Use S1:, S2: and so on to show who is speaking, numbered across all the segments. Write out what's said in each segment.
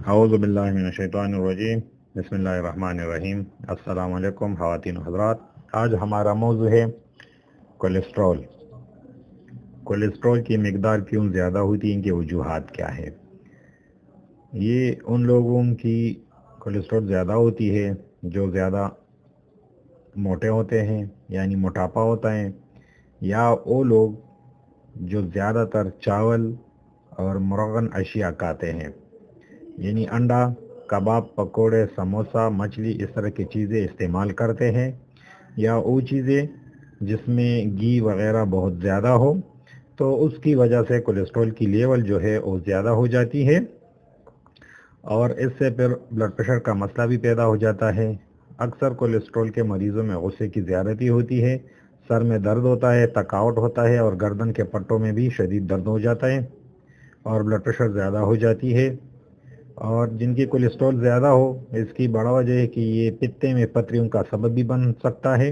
S1: अऊज़ु बिल्लाहि मिनश्शैतानिर्रजीम बिस्मिल्लाहिर्रहमानिर्रहीम। अस्सलाम वालेकुम ख़वातीन हज़रात। आज हमारा मौज़ू है कोलेस्ट्रॉल। कोलेस्ट्रॉल की मिक़दार क्यों ज़्यादा होती है, इनके वजूहात क्या है। ये उन लोगों की कोलेस्ट्रॉल ज़्यादा होती है जो ज़्यादा मोटे होते हैं, यानी मोटापा होता है, या वो लोग जो ज़्यादातर चावल और मुरगन अशिया खाते हैं, यानी अंडा, कबाब, पकोड़े, समोसा, मछली, इस तरह की चीज़ें इस्तेमाल करते हैं, या वो चीज़ें जिसमें घी वगैरह बहुत ज़्यादा हो, तो उसकी वजह से कोलेस्ट्रॉल की लेवल जो है वो ज़्यादा हो जाती है और इससे फिर ब्लड प्रेशर का मसला भी पैदा हो जाता है। अक्सर कोलेस्ट्रॉल के मरीज़ों में गुस्से की ज़्यादती होती है, सर में दर्द होता है, थकावट होता है और गर्दन के पट्टों में भी शदीद दर्द हो जाता है और ब्लड प्रेशर ज़्यादा हो जाती है। और जिनकी कोलेस्ट्रॉल ज़्यादा हो, इसकी बड़ा वजह है कि ये पित्ते में पथरियों का सबब भी बन सकता है।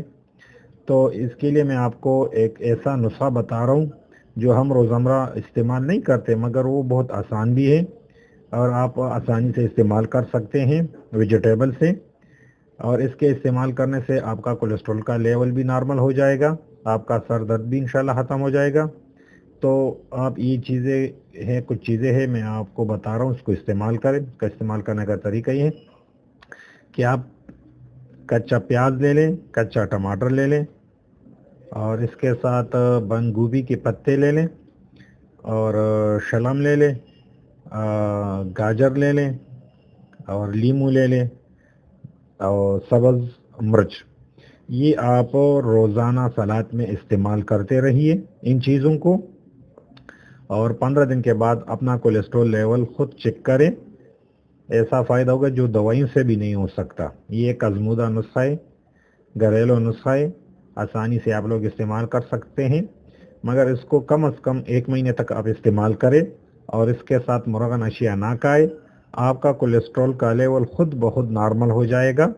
S1: तो इसके लिए मैं आपको एक ऐसा नुस्खा बता रहा हूँ जो हम रोज़मर्रा इस्तेमाल नहीं करते, मगर वो बहुत आसान भी है और आप आसानी से इस्तेमाल कर सकते हैं वेजिटेबल से। और इसके इस्तेमाल करने से आपका कोलेस्ट्रॉल का लेवल भी नॉर्मल हो जाएगा, आपका सर दर्द भी इंशाल्लाह ख़त्म हो जाएगा। तो आप ये चीज़ें हैं, कुछ चीज़ें हैं, मैं आपको बता रहा हूँ, उसको इस्तेमाल करें। इसका इस्तेमाल करने का तरीका ये है कि आप कच्चा प्याज ले लें, कच्चा टमाटर ले लें और इसके साथ बंद गोभी के पत्ते ले लें और शलम ले लें, गाजर ले लें और लीमू ले लें और सब्ज़ मिर्च। ये आप रोज़ाना सलाद में इस्तेमाल करते रहिए इन चीज़ों को, और 15 दिन के बाद अपना कोलेस्ट्रॉल लेवल खुद चेक करें। ऐसा फ़ायदा होगा जो दवाइयों से भी नहीं हो सकता। ये एक आज़मूदा नुस्खा है, घरेलू नुस्खा है, आसानी से आप लोग इस्तेमाल कर सकते हैं, मगर इसको कम से कम 1 महीने तक आप इस्तेमाल करें और इसके साथ मुरगन अशिया ना खाएं। आपका कोलेस्ट्रॉल का लेवल खुद बहुत नॉर्मल हो जाएगा।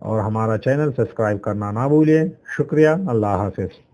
S1: और हमारा चैनल सब्सक्राइब करना ना भूलिए। शुक्रिया। अल्लाह हाफ़िज़।